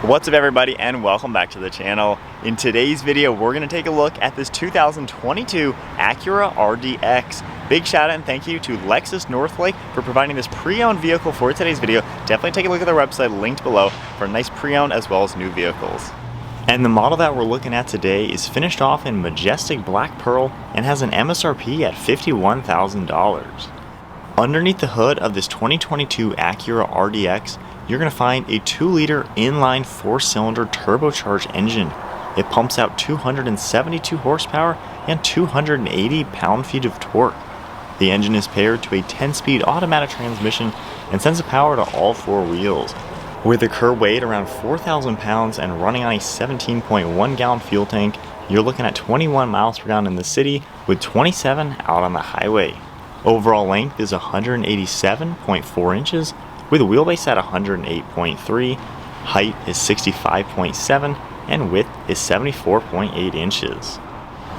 What's up everybody, and welcome back to the channel. In today's video, we're gonna take a look at this 2022 Acura RDX. Big shout out and thank you to Lexus Northlake for providing this pre-owned vehicle for today's video. Definitely take a look at their website linked below for a nice pre-owned as well as new vehicles. And the model that we're looking at today is finished off in majestic black pearl and has an MSRP at $51,000. Underneath the hood of this 2022 Acura RDX, you're going to find a 2-liter inline 4-cylinder turbocharged engine. It pumps out 272 horsepower and 280 pound-feet of torque. The engine is paired to a 10-speed automatic transmission and sends the power to all 4 wheels. With a curb weight around 4,000 pounds and running on a 17.1 gallon fuel tank, you're looking at 21 miles per gallon in the city with 27 out on the highway. Overall length is 187.4 inches, with a wheelbase at 108.3, height is 65.7, and width is 74.8 inches.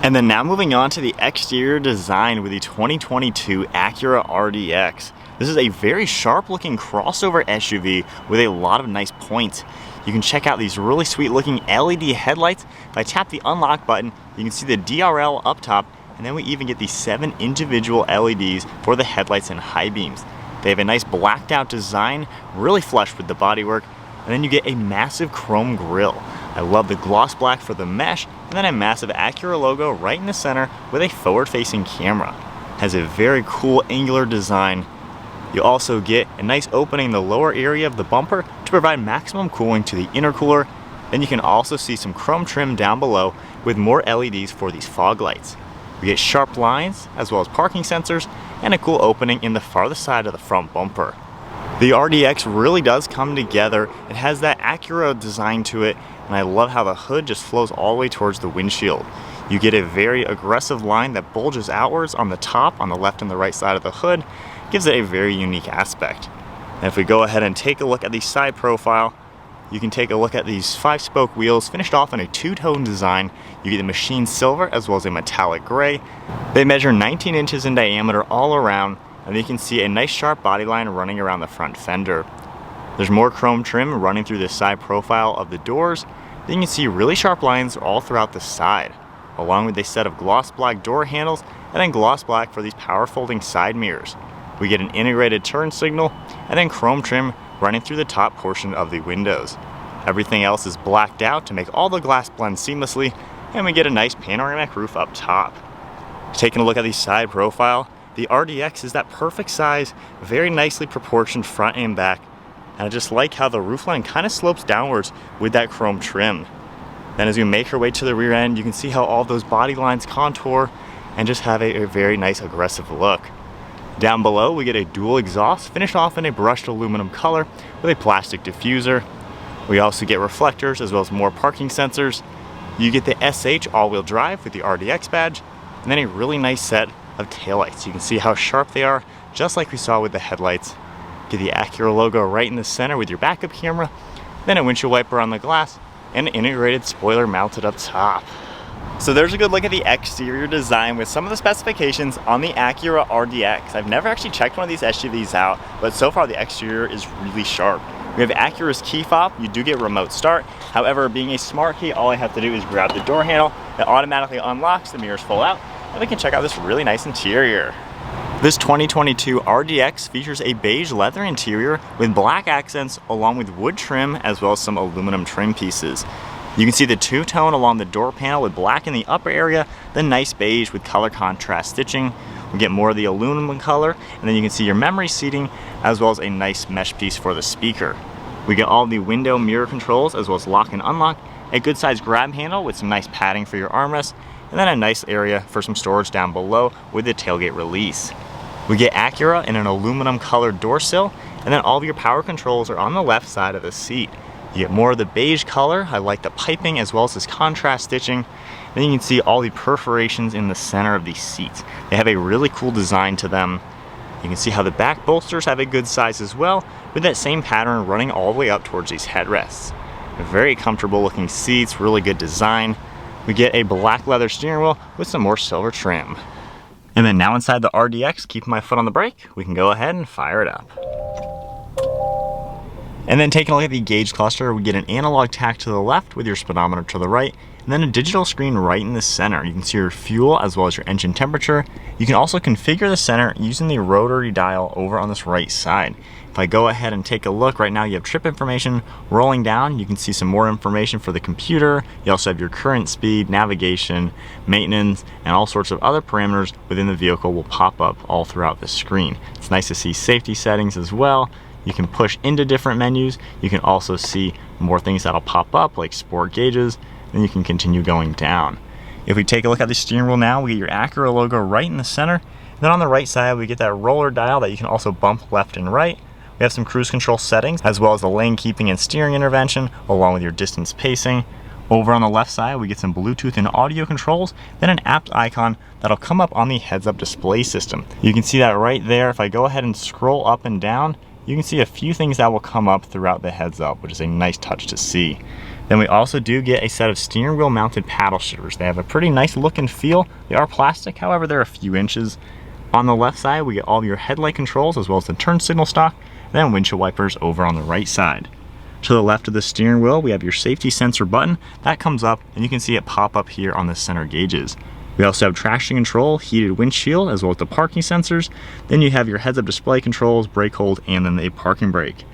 And then now moving on to the exterior design with the 2022 Acura RDX. This is a very sharp looking crossover SUV with a lot of nice points. You can check out these really sweet looking LED headlights. If I tap the unlock button, you can see the DRL up top, and then we even get these 7 individual LEDs for the headlights and high beams. They have a nice blacked out design, really flush with the bodywork, and then you get a massive chrome grille. I love the gloss black for the mesh, and then a massive Acura logo right in the center with a forward-facing camera. Has a very cool angular design. You also get a nice opening in the lower area of the bumper to provide maximum cooling to the intercooler. Then you can also see some chrome trim down below with more LEDs for these fog lights. We get sharp lines as well as parking sensors and a cool opening in the farthest side of the front bumper. The RDX really does come together. It has that Acura design to it, and I love how the hood just flows all the way towards the windshield. You get a very aggressive line that bulges outwards on the top, on the left and the right side of the hood, gives it a very unique aspect. And if we go ahead and take a look at the side profile, you can take a look at these 5-spoke wheels finished off in a 2-tone design. You get the machined silver as well as a metallic gray. They measure 19 inches in diameter all around, and you can see a nice sharp body line running around the front fender. There's more chrome trim running through the side profile of the doors. Then you can see really sharp lines all throughout the side, along with a set of gloss black door handles and then gloss black for these power folding side mirrors. We get an integrated turn signal and then chrome trim running through the top portion of the windows. Everything else is blacked out to make all the glass blend seamlessly, and we get a nice panoramic roof up top. Taking a look at the side profile, the RDX is that perfect size, very nicely proportioned front and back, and I just like how the roofline kind of slopes downwards with that chrome trim. Then as we make our way to the rear end, you can see how all those body lines contour and just have a very nice aggressive look. Down below, we get a dual exhaust finished off in a brushed aluminum color with a plastic diffuser. We also get reflectors as well as more parking sensors. You get the SH all-wheel drive with the RDX badge, and then a really nice set of taillights. You can see how sharp they are, just like we saw with the headlights. Get the Acura logo right in the center with your backup camera, then a windshield wiper on the glass, and an integrated spoiler mounted up top. So there's a good look at the exterior design with some of the specifications on the Acura RDX. I've never actually checked one of these SUVs out, but so far the exterior is really sharp. We have Acura's key fob. You do get remote start. However, being a smart key, all I have to do is grab the door handle. It automatically unlocks, the mirrors fold out, and we can check out this really nice interior. This 2022 RDX features a beige leather interior with black accents along with wood trim as well as some aluminum trim pieces. You can see the 2-tone along the door panel with black in the upper area, then nice beige with color contrast stitching. We get more of the aluminum color, and then you can see your memory seating as well as a nice mesh piece for the speaker. We get all the window mirror controls as well as lock and unlock, a good sized grab handle with some nice padding for your armrest, and then a nice area for some storage down below with the tailgate release. We get Acura in an aluminum colored door sill, and then all of your power controls are on the left side of the seat. You get more of the beige color. I like the piping as well as this contrast stitching. Then you can see all the perforations in the center of these seats. They have a really cool design to them. You can see how the back bolsters have a good size as well, with that same pattern running all the way up towards these headrests. Very comfortable looking seats, really good design. We get a black leather steering wheel with some more silver trim. And then now inside the RDX, keeping my foot on the brake, we can go ahead and fire it up. And then taking a look at the gauge cluster, we get an analog tach to the left with your speedometer to the right, and then a digital screen right in the center. You can see your fuel as well as your engine temperature. You can also configure the center using the rotary dial over on this right side. If I go ahead and take a look, right now you have trip information. Rolling down, you can see some more information for the computer. You also have your current speed, navigation, maintenance, and all sorts of other parameters within the vehicle will pop up all throughout the screen. It's nice to see safety settings as well. You can push into different menus. You can also see more things that'll pop up like sport gauges. Then you can continue going down. If we take a look at the steering wheel now, we get your Acura logo right in the center. And then on the right side, we get that roller dial that you can also bump left and right. We have some cruise control settings, as well as the lane keeping and steering intervention, along with your distance pacing. Over on the left side, we get some Bluetooth and audio controls, then an apps icon that'll come up on the heads-up display system. You can see that right there. If I go ahead and scroll up and down, you can see a few things that will come up throughout the heads-up, which is a nice touch to see. Then we also do get a set of steering wheel mounted paddle shifters. They have a pretty nice look and feel. They are plastic, however, they're a few inches. On the left side, we get all of your headlight controls as well as the turn signal stock, then windshield wipers over on the right side. To the left of the steering wheel, we have your safety sensor button. That comes up and you can see it pop up here on the center gauges. We also have traction control, heated windshield, as well as the parking sensors. Then you have your heads-up display controls, brake hold, and then a parking brake.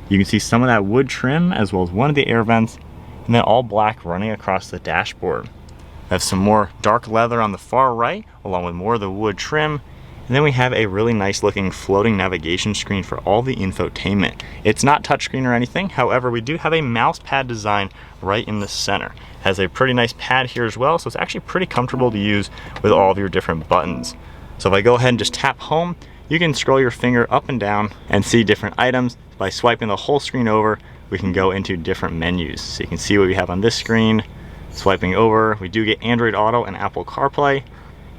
You can see some of that wood trim as well as one of the air vents, and then all black running across the dashboard. We have some more dark leather on the far right, along with more of the wood trim. And then we have a really nice looking floating navigation screen for all the infotainment. It's not touchscreen or anything, however, we do have a mouse pad design right in the center. It has a pretty nice pad here as well, so it's actually pretty comfortable to use with all of your different buttons. So if I go ahead and just tap home, you can scroll your finger up and down and see different items. By swiping the whole screen over, we can go into different menus. So you can see what we have on this screen. Swiping over, we do get Android Auto and Apple CarPlay.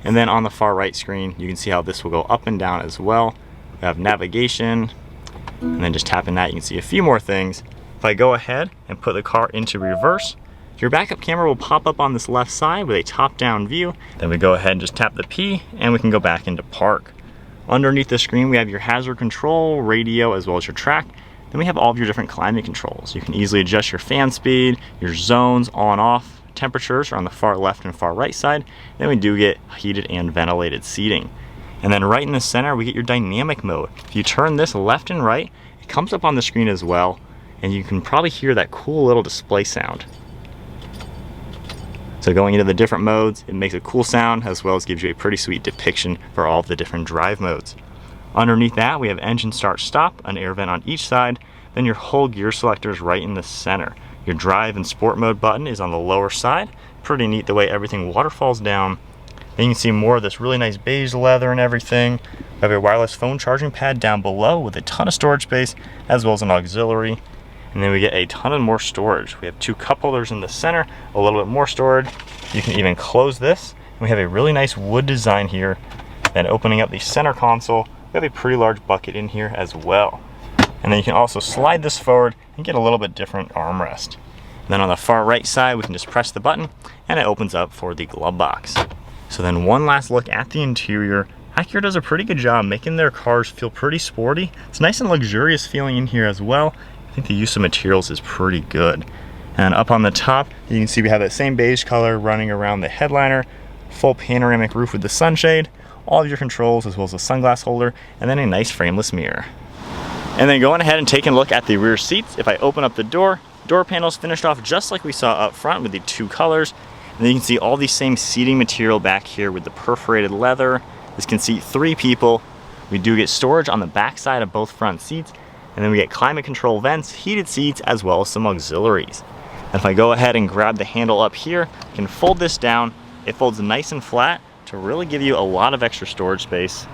And then on the far right screen, you can see how this will go up and down as well. We have navigation, and then just tapping that, you can see a few more things. If I go ahead and put the car into reverse, your backup camera will pop up on this left side with a top-down view. Then we go ahead and just tap the P, and we can go back into park. Underneath the screen, we have your hazard control, radio, as well as your track. Then we have all of your different climate controls. You can easily adjust your fan speed, your zones on, off. Temperatures are on the far left and far right side. Then we do get heated and ventilated seating. And then right in the center, we get your dynamic mode. If you turn this left and right, it comes up on the screen as well, and you can probably hear that cool little display sound. So going into the different modes, it makes a cool sound as well as gives you a pretty sweet depiction for all of the different drive modes. Underneath that, we have engine start stop, an air vent on each side, then your whole gear selector is right in the center. Your drive and sport mode button is on the lower side. Pretty neat the way everything waterfalls down. Then you can see more of this really nice beige leather and everything. We have a wireless phone charging pad down below with a ton of storage space as well as an auxiliary. And then we get a ton of more storage. We have two cup holders in the center, a little bit more storage. You can even close this. And we have a really nice wood design here. Then opening up the center console, we have a pretty large bucket in here as well. And then you can also slide this forward and get a little bit different armrest. And then on the far right side, we can just press the button and it opens up for the glove box. So then one last look at the interior. Acura does a pretty good job making their cars feel pretty sporty. It's nice and luxurious feeling in here as well. I think the use of materials is pretty good. And up on the top, you can see we have that same beige color running around the headliner, full panoramic roof with the sunshade, all of your controls as well as a sunglass holder, and then a nice frameless mirror. And then going ahead and taking a look at the rear seats, if I open up the door panels finished off just like we saw up front with the two colors. And then you can see all the same seating material back here with the perforated leather. This can seat 3 people. We do get storage on the back side of both front seats. And then we get climate control vents, heated seats, as well as some auxiliaries. And if I go ahead and grab the handle up here, you can fold this down. It folds nice and flat to really give you a lot of extra storage space.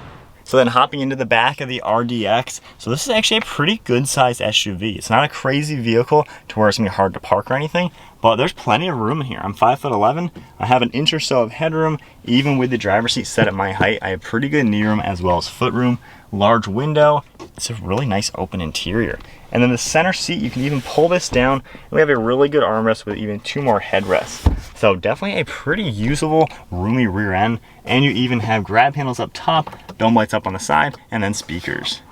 So then hopping into the back of the RDX, so this is actually a pretty good sized SUV. It's not a crazy vehicle to where it's gonna be hard to park or anything, but there's plenty of room in here. I'm 5'11". I have an inch or so of headroom. Even with the driver's seat set at my height, I have pretty good knee room as well as foot room. Large window. It's a really nice open interior. And then the center seat, you can even pull this down. And we have a really good armrest with even 2 more headrests. So definitely a pretty usable, roomy rear end. And you even have grab handles up top, dome lights up on the side, and then speakers.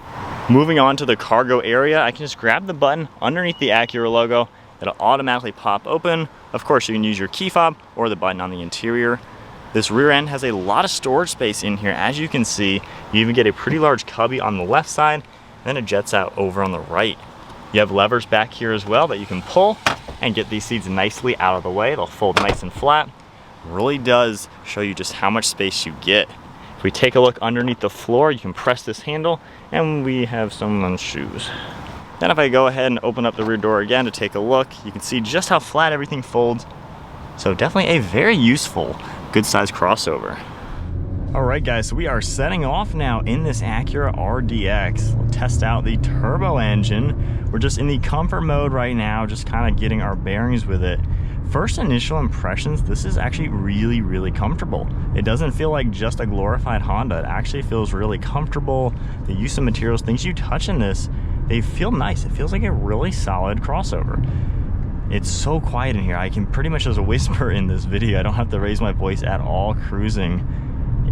Moving on to the cargo area, I can just grab the button underneath the Acura logo. It'll automatically pop open. Of course, you can use your key fob or the button on the interior. This rear end has a lot of storage space in here. As you can see, you even get a pretty large cubby on the left side, and then it jets out over on the right. You have levers back here as well that you can pull and get these seats nicely out of the way. They'll fold nice and flat. Really does show you just how much space you get. If we take a look underneath the floor, you can press this handle and we have someone's shoes. Then if I go ahead and open up the rear door again to take a look, you can see just how flat everything folds. So definitely a very useful, good size crossover. All right guys, so we are setting off now in this Acura RDX. We'll test out the turbo engine. We're just in the comfort mode right now, just kind of getting our bearings with it. First initial impressions, this is actually really, really comfortable. It doesn't feel like just a glorified Honda. It actually feels really comfortable. The use of materials, things you touch in this, they feel nice. It feels like a really solid crossover. It's so quiet in here. I can pretty much just whisper in this video. I don't have to raise my voice at all cruising.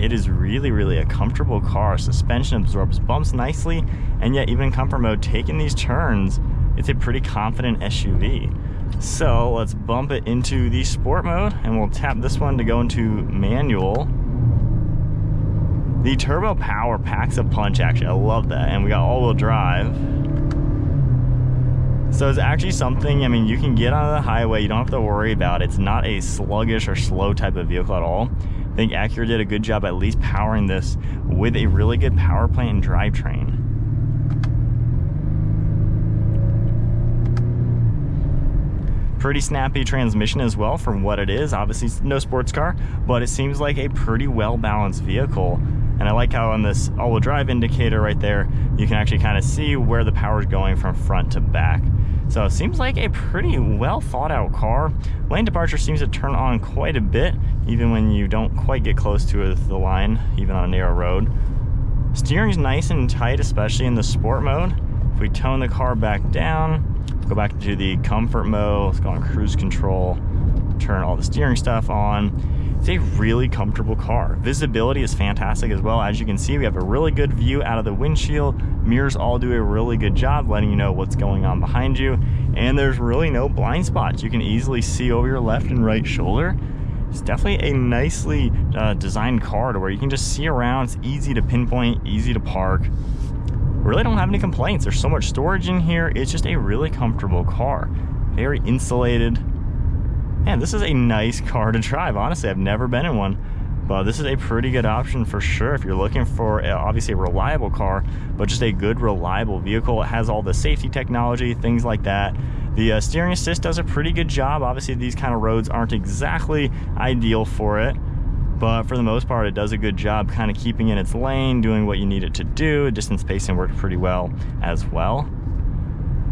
It is really, really a comfortable car. Suspension absorbs bumps nicely, and yet even in comfort mode, taking these turns, it's a pretty confident SUV. So let's bump it into the sport mode, and we'll tap this one to go into manual. The turbo power packs a punch, actually. I love that. And we got all-wheel drive. So it's actually something, I mean, you can get on the highway, you don't have to worry about it. It's not a sluggish or slow type of vehicle at all. I think Acura did a good job at least powering this with a really good power plant and drivetrain. Pretty snappy transmission as well for what it is. Obviously no sports car, but it seems like a pretty well-balanced vehicle. And I like how on this all-wheel drive indicator right there, you can actually kind of see where the power is going from front to back. So it seems like a pretty well thought out car. Lane departure seems to turn on quite a bit, even when you don't quite get close to the line, even on a narrow road. Steering's nice and tight, especially in the sport mode. If we tone the car back down, go back to the comfort mode, let's go on cruise control, turn all the steering stuff on. It's a really comfortable car. Visibility is fantastic as well. As you can see, we have a really good view out of the windshield. Mirrors all do a really good job letting you know what's going on behind you. And there's really no blind spots. You can easily see over your left and right shoulder. It's definitely a nicely designed car to where you can just see around. It's easy to pinpoint, easy to park. Really don't have any complaints. There's so much storage in here. It's just a really comfortable car. Very insulated. Man, this is a nice car to drive. Honestly, I've never been in one, but this is a pretty good option for sure if you're looking for obviously a reliable car, but just a good reliable vehicle. It has all the safety technology, things like that. The steering assist does a pretty good job. Obviously, these kind of roads aren't exactly ideal for it, but for the most part, it does a good job kind of keeping in its lane, doing what you need it to do. Distance pacing worked pretty well as well.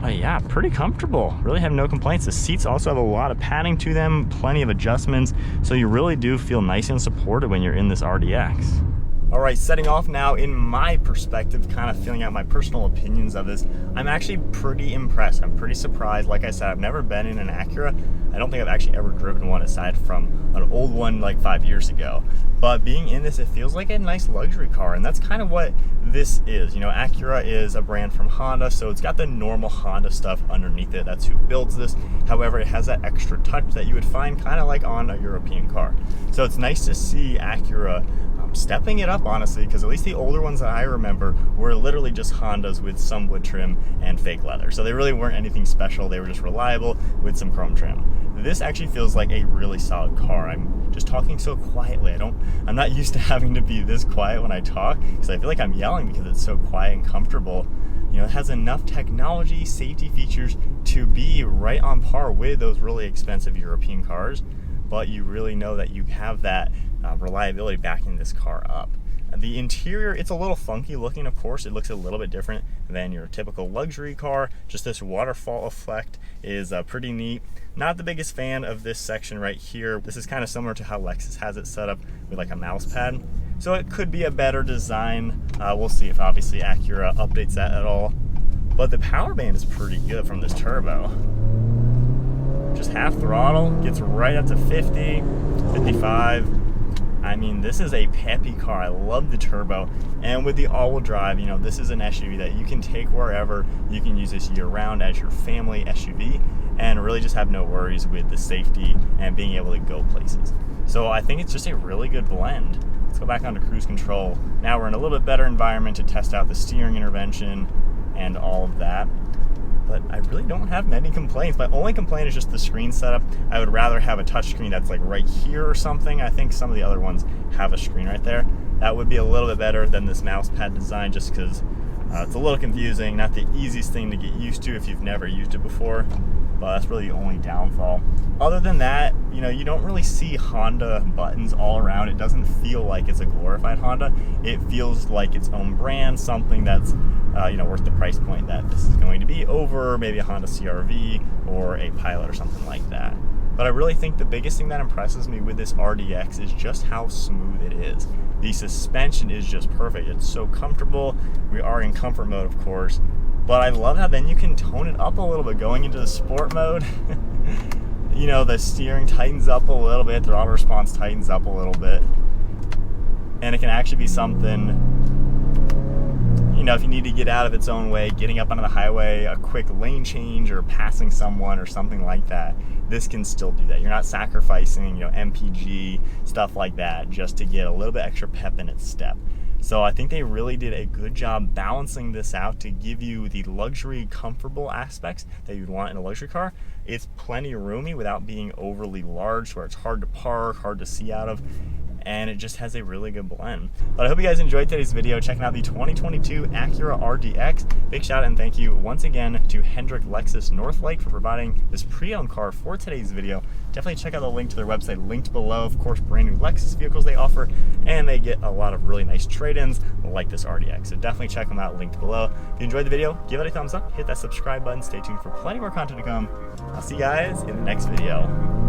But yeah, pretty comfortable. Really have no complaints. The seats also have a lot of padding to them, plenty of adjustments, so you really do feel nice and supported when you're in this RDX. All right, setting off now in my perspective, kind of feeling out my personal opinions of this. I'm actually pretty impressed. I'm pretty surprised. Like I said, I've never been in an Acura. I don't think I've actually ever driven one aside from an old one like 5 years ago. But being in this, it feels like a nice luxury car, and that's kind of what this is. You know, Acura is a brand from Honda, so it's got the normal Honda stuff underneath it. That's who builds this. However, it has that extra touch that you would find kind of like on a European car. So it's nice to see Acura stepping it up, honestly, because at least the older ones that I remember were literally just Hondas with some wood trim and fake leather. So they really weren't anything special. They were just reliable with some chrome trim. This actually feels like a really solid car. I'm just talking so quietly. I'm not used to having to be this quiet when I talk, because I feel like I'm yelling because it's so quiet and comfortable. You know, it has enough technology, safety features to be right on par with those really expensive European cars, but you really know that you have that reliability backing this car up. The interior, it's a little funky looking, of course. It looks a little bit different than your typical luxury car. Just this waterfall effect is pretty neat. Not the biggest fan of this section right here. This is kind of similar to how Lexus has it set up with like a mouse pad. So it could be a better design. We'll see if obviously Acura updates that at all. But the power band is pretty good from this turbo. Just half throttle, gets right up to 50, 55. I mean, this is a peppy car. I love the turbo, and with the all-wheel drive, you know, this is an SUV that you can take wherever. You can use this year-round as your family SUV and really just have no worries with the safety and being able to go places. So I think it's just a really good blend. Let's go back onto cruise control. Now we're in a little bit better environment to test out the steering intervention and all of that. But I really don't have many complaints. My only complaint is just the screen setup. I would rather have a touchscreen that's like right here or something. I think some of the other ones have a screen right there. That would be a little bit better than this mouse pad design, just because it's a little confusing, not the easiest thing to get used to if you've never used it before, but that's really the only downfall. Other than that, you know, you don't really see Honda buttons all around. It doesn't feel like it's a glorified Honda. It feels like its own brand, something that's you know, worth the price point that this is going to be over maybe a Honda CR-V or a Pilot or something like that. But I really think the biggest thing that impresses me with this RDX is just how smooth it is. The suspension is just perfect. It's so comfortable. We are in comfort mode, of course, but I love how then you can tone it up a little bit going into the sport mode. You know, the steering tightens up a little bit, the throttle response tightens up a little bit, and it can actually be something, you know, if you need to get out of its own way, getting up onto the highway, a quick lane change or passing someone or something like that, this can still do that. You're not sacrificing, you know, MPG, stuff like that, just to get a little bit extra pep in its step. So I think they really did a good job balancing this out to give you the luxury, comfortable aspects that you'd want in a luxury car. It's plenty roomy without being overly large, where it's hard to park, hard to see out of, and it just has a really good blend. But I hope you guys enjoyed today's video, checking out the 2022 Acura RDX. Big shout out and thank you once again to Hendrick Lexus Northlake for providing this pre-owned car for today's video. Definitely check out the link to their website linked below. Of course, brand new Lexus vehicles they offer, and they get a lot of really nice trade-ins like this RDX. So definitely check them out linked below. If you enjoyed the video, give it a thumbs up, hit that subscribe button, stay tuned for plenty more content to come. I'll see you guys in the next video.